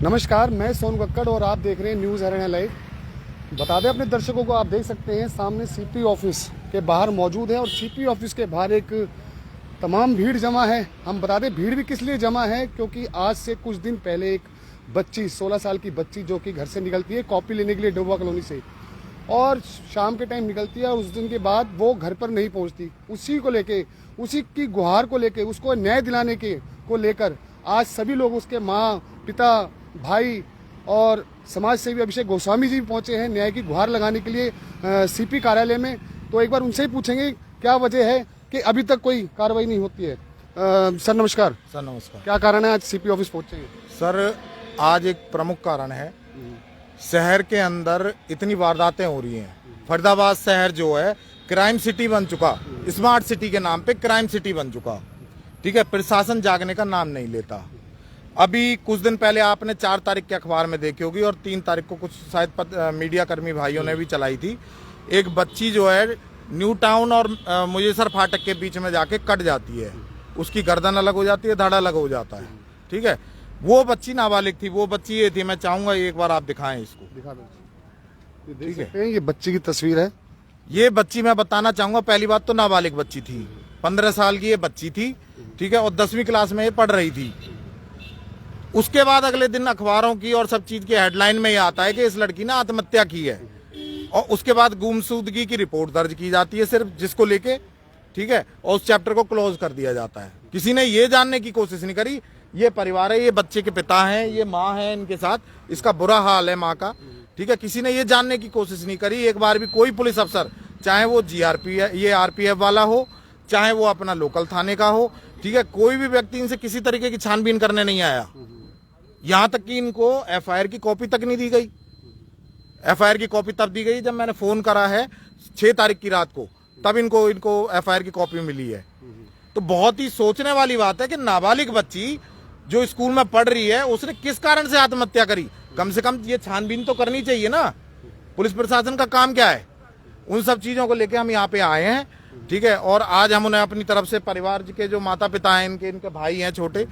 नमस्कार, मैं सोनू कक्कड़ और आप देख रहे हैं न्यूज़ हरियाणा लाइव। बता दें अपने दर्शकों को, आप देख सकते हैं सामने सीपी ऑफिस के बाहर मौजूद है और सीपी ऑफिस के बाहर एक तमाम भीड़ जमा है। हम बता दें भीड़ भी किस लिए जमा है, क्योंकि आज से कुछ दिन पहले एक बच्ची 16 साल की बच्ची जो कि घर से निकलती है कॉपी लेने के लिए डोबा कॉलोनी से, और शाम के टाइम निकलती है और उस दिन के बाद वो घर पर नहीं पहुंचती। उसी को लेके, उसी की गुहार को लेके, उसको न्याय दिलाने के को लेकर आज सभी लोग, उसके माँ, पिता, भाई और समाज सेवी अभिषेक गोस्वामी जी पहुंचे हैं न्याय की गुहार लगाने के लिए सीपी कार्यालय में। तो एक बार उनसे ही पूछेंगे क्या वजह है कि अभी तक कोई कार्रवाई नहीं होती है। सर नमस्कार। सर नमस्कार। क्या कारण है आज सीपी ऑफिस पहुंचे? सर आज एक प्रमुख कारण है, शहर के अंदर इतनी वारदातें हो रही हैं। फरीदाबाद शहर जो है क्राइम सिटी बन चुका, स्मार्ट सिटी के नाम पे क्राइम सिटी बन चुका। ठीक है, प्रशासन जागने का नाम नहीं लेता। अभी कुछ दिन पहले आपने 4 तारीख के अखबार में देखी होगी और 3 तारीख को कुछ शायद मीडिया कर्मी भाइयों ने भी चलाई थी। एक बच्ची जो है न्यू टाउन और मुजेसर फाटक के बीच में जाके कट जाती है, उसकी गर्दन अलग हो जाती है, धड़ अलग हो जाता है। ठीक है, वो बच्ची नाबालिग थी, वो बच्ची ये थी। मैं चाहूंगा एक बार आप दिखाएं इसको। दिखा दो। ठीक है, ये बच्ची की तस्वीर है। ये बच्ची मैं बताना चाहूंगा, पहली बात तो नाबालिग बच्ची थी, 15 साल की ये बच्ची थी। ठीक है, और 10वीं क्लास में ये पढ़ रही थी। उसके बाद अगले दिन अखबारों की और सब चीज की हेडलाइन में ये आता है कि इस लड़की ने आत्महत्या की है, और उसके बाद गुमशुदगी की रिपोर्ट दर्ज की जाती है सिर्फ, जिसको लेके, ठीक है, और उस चैप्टर को क्लोज कर दिया जाता है। किसी ने ये जानने की कोशिश नहीं करी ये परिवार है, ये बच्चे के पिता हैं, ये माँ है, इनके साथ इसका बुरा हाल है माँ का। ठीक है, किसी ने ये जानने की कोशिश नहीं करी एक बार भी। कोई पुलिस अफसर, चाहे वो जीआरपी ये आरपीएफ वाला हो, चाहे वो अपना लोकल थाने का हो, ठीक है, कोई भी व्यक्ति इनसे किसी तरीके की छानबीन करने नहीं आया। यहां तक कि इनको एफआईआर की कॉपी तक नहीं दी गई। एफआईआर की कॉपी तब दी गई जब मैंने फोन करा है 6 तारीख की रात को, तब इनको एफआईआर की कॉपी मिली है। तो बहुत ही सोचने वाली बात है कि नाबालिग बच्ची जो स्कूल में पढ़ रही है, उसने किस कारण से आत्महत्या करी। कम से कम ये छानबीन तो करनी चाहिए ना। पुलिस प्रशासन का काम क्या है? उन सब चीजों को लेकर हम यहाँ पे आए हैं। ठीक है, और आज हम उन्हें अपनी तरफ से परिवार के जो माता पिता हैं, इनके भाई हैं छोटे,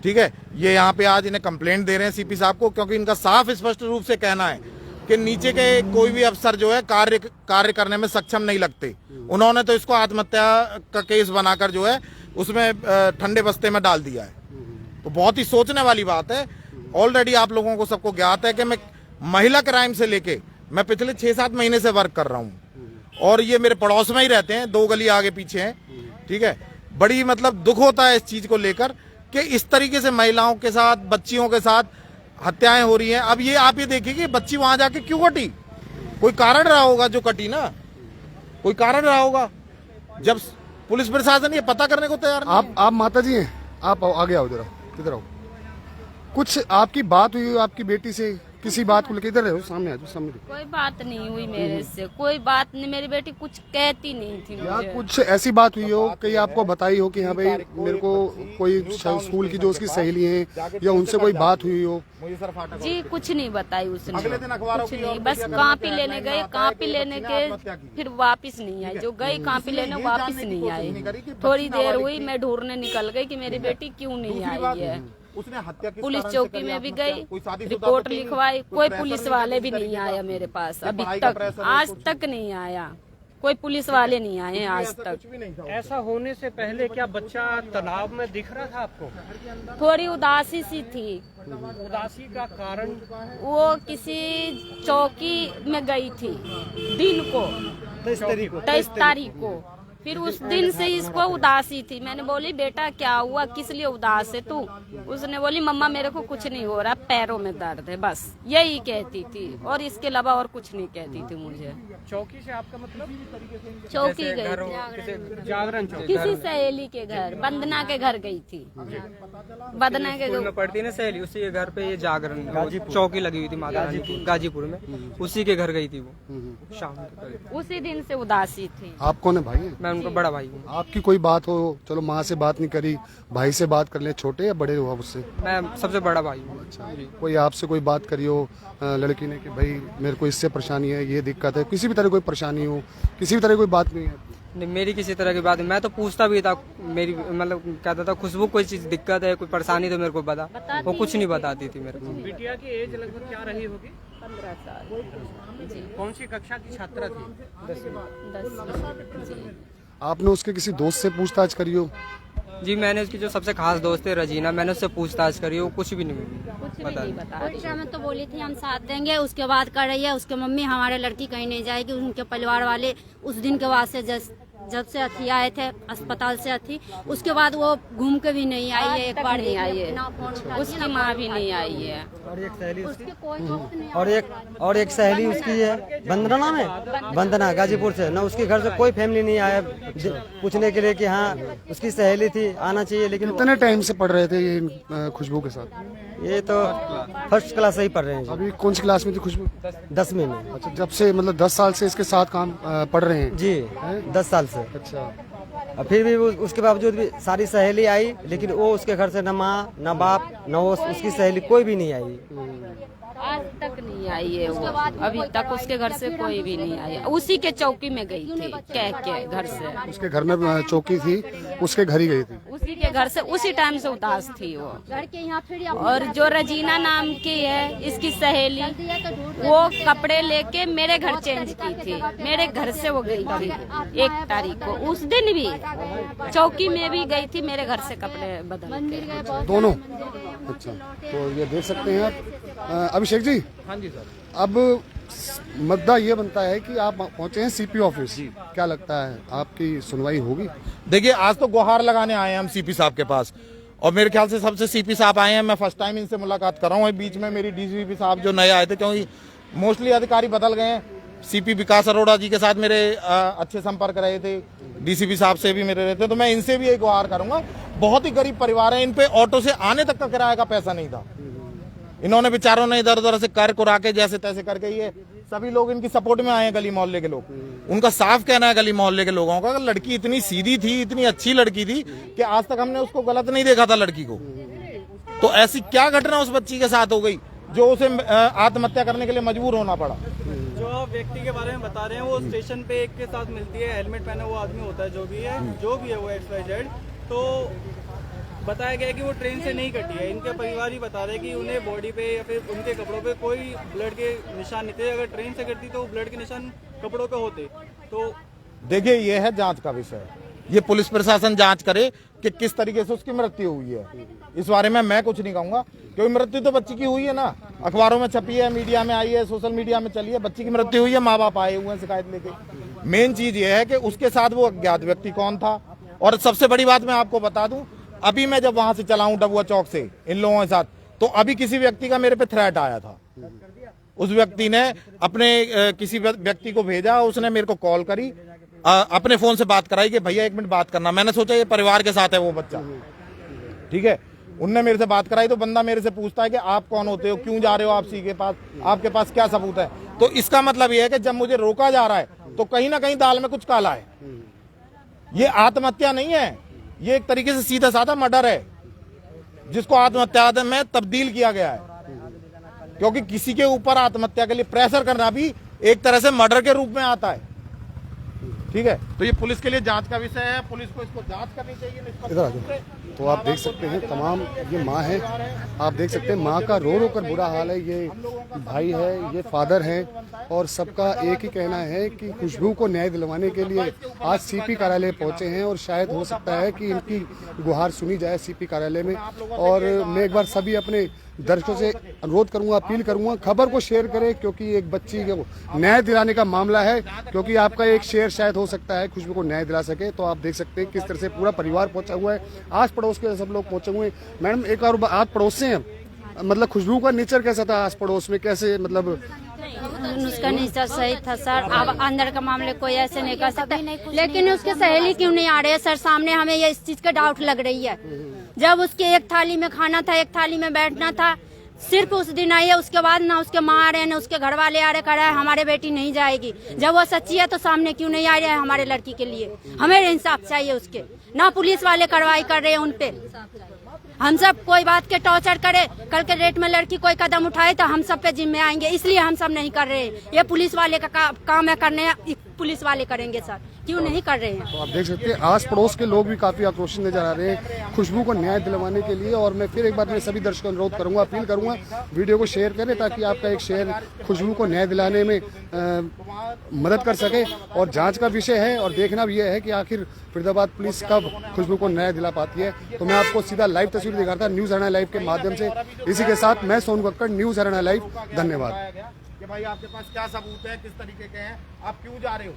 ठीक है, ये यहाँ पे आज इन्हें कंप्लेंट दे रहे हैं सीपी साहब को, क्योंकि इनका साफ स्पष्ट रूप से कहना है कि नीचे के कोई भी अफसर जो है कार्य करने में सक्षम नहीं लगते। उन्होंने तो इसको आत्महत्या का केस बनाकर जो है उसमें ठंडे बस्ते में डाल दिया है। तो बहुत ही सोचने वाली बात है। ऑलरेडी आप लोगों को सबको ज्ञात है कि मैं महिला क्राइम से लेके मैं पिछले 6-7 महीने से वर्क कर रहा हूँ, और ये मेरे पड़ोस में ही रहते हैं, 2 गली आगे पीछे हैं। ठीक है, बड़ी मतलब दुख होता है इस चीज को लेकर कि इस तरीके से महिलाओं के साथ, बच्चियों के साथ हत्याएं हो रही हैं। अब ये आप ये देखिए कि बच्ची वहां जाके क्यों कटी, कोई कारण रहा होगा जो कटी ना, कोई कारण रहा होगा। जब पुलिस प्रशासन ये पता करने को तैयार नहीं है। आप माता जी हैं, आप आगे आओ, इधर आओ। कुछ आपकी बात हुई आपकी बेटी से, किसी बात को लेकर? इधर रहो, सामने आ जाओ, सामने। कोई बात नहीं हुई मेरे से, कोई बात नहीं। मेरी बेटी कुछ कहती नहीं थी या मुझे। कुछ ऐसी बात हुई हो कि आपको बताई हो कि हाँ भाई मेरे को कोई स्कूल की जो उसकी सहेली है या उनसे कोई बात हुई हो? जी कुछ नहीं बताई उसने, अगले दिन अखबारों कुछ की नहीं। और बस किसी कॉपी अगले लेने गए, कॉपी लेने के फिर वापस नहीं आए। जो गई कॉपी लेने वापस नहीं आए। थोड़ी देर हुई, मैं ढूंढने निकल गई कि मेरी बेटी क्यों नहीं आई है। उसने हत्या किस पुलिस कारण से चौकी करी? में भी आत्महत्या? गई, कोई शादीशुदा रिपोर्ट तो नहीं? लिखवाई, कोई कोई प्रेशर पुलिस नहीं वाले किसी भी नहीं तरीके आया का? मेरे पास ये अभी पढ़ाई का तक, प्रेशर है, आज कुछ तक नहीं आया। कोई पुलिस वाले नहीं आए आज तक। कुछ भी नहीं था। ऐसा होने से पहले क्या बच्चा तनाव में दिख रहा था आपको? थोड़ी उदासी सी थी। उदासी का कारण? वो किसी चौकी में गई थी दिन को, 23 तारीख को। फिर उस दिन से इसको उदासी थी। मैंने बोली बेटा क्या हुआ, किस लिए उदास है तू? उसने बोली मम्मा मेरे को कुछ नहीं हो रहा, पैरों में दर्द है, बस यही कहती थी, और इसके अलावा और कुछ नहीं कहती थी मुझे। चौकी से आपका मतलब? चौकी गई थी, जागरण चौकी? किसी सहेली के घर, वंदना के घर गई थी। वंदना के स्कूल में पढ़ती ना सहेली, उसी के घर पे ये जागरण चौकी लगी हुई थी माता रानी की, गाजीपुर में। उसी के घर गई थी वो शाम के करीब। उसी दिन से उदासी थी। आप कौन है भाई है? मैं उनका बड़ा भाई हूँ। आपकी कोई बात हो, चलो माँ से बात नहीं करी, भाई से बात कर ले, छोटे या बड़े हो आप उससे? मैं सबसे बड़ा भाई हूँ। कोई आपसे कोई बात करी हो लड़की ने कि भाई मेरे को इससे परेशानी है, ये दिक्कत है, किसी भी तरह कोई परेशानी हो, किसी भी तरह कोई बात नहीं है? नहीं, मेरी किसी तरह की बात नहीं। मैं तो पूछता भी था, मेरी मतलब कहता था खुशबू कोई चीज दिक्कत है, कोई परेशानी तो मेरे को बता। वो कुछ नहीं बताती थी मेरे को। बिटिया की एज लगभग क्या रही होगी? 15 साल जी। कौन सी कक्षा की छात्रा थी? 10 जी। आपने उसके किसी दोस्त से पूछताछ करी हो? जी, मैंने उसकी जो सबसे खास दोस्त है रजीना, मैंने उससे पूछताछ करी, वो कुछ भी नहीं बता। परीक्षा में तो बोली थी हम साथ देंगे, उसके बाद कर रही है उसके मम्मी हमारे लड़की कहीं नहीं जाएगी। उनके परिवार वाले उस दिन के बाद से जब से अथी आए थे अस्पताल से अथी, उसके बाद वो घूम के भी नहीं आई है, एक बार नहीं आई है। उसकी माँ भी नहीं आई है। और एक सहेली उसके कोई दोस्त नहीं और एक सहेली उसकी है वंदना नाम है, वंदना गाजीपुर से ना, उसके घर से कोई फैमिली नहीं आया पूछने के लिए कि हाँ उसकी सहेली थी आना चाहिए। लेकिन कितने टाइम से पढ़ रहे थे ये खुशबू के साथ? ये तो फर्स्ट क्लास से ही पढ़ रहे हैं जी। अभी कौन सी क्लास में थी खुशबू? 10वीं में। अच्छा, जब से मतलब 10 साल से इसके साथ काम पढ़ रहे हैं? जी, 10 साल से। अच्छा, और फिर भी उसके बावजूद भी सारी सहेली आई, लेकिन वो उसके घर से न माँ न बाप न वो उसकी सहेली कोई भी नहीं आई। आज तक नहीं आई है वो, अभी तक उसके घर से कोई भी नहीं आया। उसी के चौकी में गई थी कह के घर से, उसके घर में चौकी थी, उसके घर ही गई थी। उसी के घर से उसी टाइम से उदास थी वो। और जो रजीना नाम की है इसकी सहेली, वो कपड़े लेके मेरे घर चेंज की थी, मेरे घर से वो गई थी 1 तारीख को। उस दिन भी चौकी में भी गई थी मेरे घर से कपड़े बदल के। दोनों? अच्छा, तो ये देख सकते हैं आप। अभिषेक जी, हाँ जी सर। अब मुद्दा ये बनता है कि आप पहुंचे हैं सीपी ऑफिस, क्या लगता है आपकी सुनवाई होगी? देखिए, आज तो गुहार लगाने आए हैं हम सीपी साहब के पास, और मेरे ख्याल से सबसे सीपी साहब आए हैं। मैं फर्स्ट टाइम इनसे मुलाकात कर रहा हूँ। बीच में मेरी डीजीपी साहब जो नए आए थे, क्योंकि मोस्टली अधिकारी बदल गए हैं। सीपी विकास अरोड़ा जी के साथ मेरे अच्छे संपर्क रहे थे, डीसीपी साहब से भी मेरे रहते, तो मैं इनसे भी एक गुहार करूंगा। बहुत ही गरीब परिवार है, इन पे ऑटो से आने तक का किराए का पैसा नहीं था। इन्होंने बेचारों ने इधर उधर से कर कुरा के जैसे तैसे करके, ये सभी लोग इनकी सपोर्ट में आए हैं, गली मोहल्ले के लोग। उनका साफ कहना है गली मोहल्ले के लोगों का, लड़की इतनी सीधी थी, इतनी अच्छी लड़की थी कि आज तक हमने उसको गलत नहीं देखा था लड़की को। तो ऐसी क्या घटना उस बच्ची के साथ हो गई जो उसे आत्महत्या करने के लिए मजबूर होना पड़ा? जो आप व्यक्ति के बारे में बता रहे हैं, वो स्टेशन पे एक के साथ मिलती है, हेलमेट पहना हुआ आदमी होता है, जो भी है वो XYZ। तो बताया गया कि वो ट्रेन से नहीं कटी है। इनके परिवार ही बता रहे कि उन्हें बॉडी पे या फिर उनके कपड़ों पे कोई ब्लड के निशान नहीं थे। अगर ट्रेन से कटती तो ब्लड के निशान कपड़ों पे होते। तो देखिए, ये है जांच का विषय। ये पुलिस प्रशासन जांच करे कि किस तरीके से उसकी मृत्यु हुई है। इस बारे में मैं कुछ नहीं कहूंगा, क्योंकि मृत्यु तो बच्ची की हुई है ना, अखबारों में छपी है, मीडिया में आई है, सोशल मीडिया में चली है। बच्ची की मृत्यु हुई है, माँ बाप आए हुए हैं शिकायत लेके। मेन चीज ये है कि उसके साथ वो अज्ञात व्यक्ति कौन था। और सबसे बड़ी बात मैं आपको बता दूं, अभी मैं जब वहां से चला हूं डबुआ चौक से इन लोगों के साथ, तो अभी किसी व्यक्ति का मेरे पे थ्रेट आया था। उस व्यक्ति ने अपने किसी व्यक्ति को भेजा, उसने मेरे को कॉल करी, अपने फोन से बात कराई कि भैया 1 मिनट बात करना। मैंने सोचा ये परिवार के साथ है वो बच्चा, ठीक है। उनने मेरे से बात कराई, तो बंदा मेरे से पूछता है कि आप कौन होते हो, क्यों जा रहे हो आप सी के पास, आपके पास क्या सबूत है? तो इसका मतलब ये है कि जब मुझे रोका जा रहा है तो कहीं ना कहीं दाल में कुछ काला है। ये आत्महत्या नहीं है, ये एक तरीके से सीधा साधा मर्डर है, जिसको आत्महत्या में तब्दील किया गया है। क्योंकि किसी के ऊपर आत्महत्या के लिए प्रेशर करना भी एक तरह से मर्डर के रूप में आता है, ठीक है। तो ये पुलिस के लिए जांच का विषय है, पुलिस को इसको जांच करनी चाहिए निष्पक्ष इधर आ रूप जाओ। से। तो आप देख सकते हैं तमाम, ये माँ है, आप देख सकते हैं माँ का रो रो कर बुरा हाल है। ये भाई है, ये फादर है, और सबका एक ही कहना है कि खुशबू को न्याय दिलवाने के लिए आज सीपी कार्यालय पहुंचे हैं, और शायद हो सकता है कि इनकी गुहार सुनी जाए सीपी कार्यालय में। और मैं एक बार सभी अपने दर्शकों से अनुरोध करूंगा, अपील करूंगा, खबर को शेयर करें, क्योंकि एक बच्ची को न्याय दिलाने का मामला है। क्योंकि आपका एक शेयर शायद हो सकता है खुशबू को न्याय दिला सके। तो आप देख सकते हैं किस तरह से पूरा परिवार पहुंचा हुआ है, आस पड़ोस के सब लोग पहुंचे हुए हैं। मैडम, एक और आप पड़ोस से हैं, मतलब खुशबू का नेचर कैसा था आस पड़ोस में, कैसे मतलब? उसका नेचर सही था सर। अब अंदर का मामले कोई ऐसे नहीं कर सकता, लेकिन उसके सहेली क्यों नहीं आ रहे हैं सर सामने? हमें ये इस चीज का डाउट लग रही है। जब उसके एक थाली में खाना था, एक थाली में बैठना था, सिर्फ उस दिन आई है, उसके बाद ना उसके माँ आ रहे हैं, ना उसके घर वाले आ रहे, कह रहे हैं हमारे बेटी नहीं जाएगी। जब वो सच्ची है तो सामने क्यों नहीं आ रहे हैं हमारे लड़की के लिए? हमें इंसाफ चाहिए उसके, ना पुलिस वाले कार्रवाई कर रहे हैं उन पे। हम सब कोई बात के टॉर्चर करे, कल के डेट में लड़की कोई कदम उठाए तो हम सब पे जिम्मे आएंगे, इसलिए हम सब नहीं कर रहे हैं। ये पुलिस वाले का काम है करने पुलिस वाले करेंगे सर, क्यों नहीं कर रहे हैं। तो आप देख सकते हैं आस पड़ोस के लोग भी काफी आक्रोशित नजर आ रहे हैं खुशबू को न्याय दिलवाने के लिए। और मैं फिर एक बार मैं सभी दर्शकों को अनुरोध करूंगा, अपील करूंगा, वीडियो को शेयर करें ताकि आपका एक शेयर खुशबू को न्याय दिलाने में मदद कर सके। और जांच का विषय है और देखना भी यह है कि आखिर फरीदाबाद पुलिस कब खुशबू को न्याय दिला पाती है। तो मैं आपको सीधा लाइव तस्वीर दिखाता था न्यूज हरियाणा लाइव के माध्यम से। इसी के साथ मैं सोनू कक्कड़, न्यूज हरियाणा लाइव। धन्यवाद। कि भाई आपके पास क्या सबूत है, किस तरीके के हैं, आप क्यों जा रहे हो।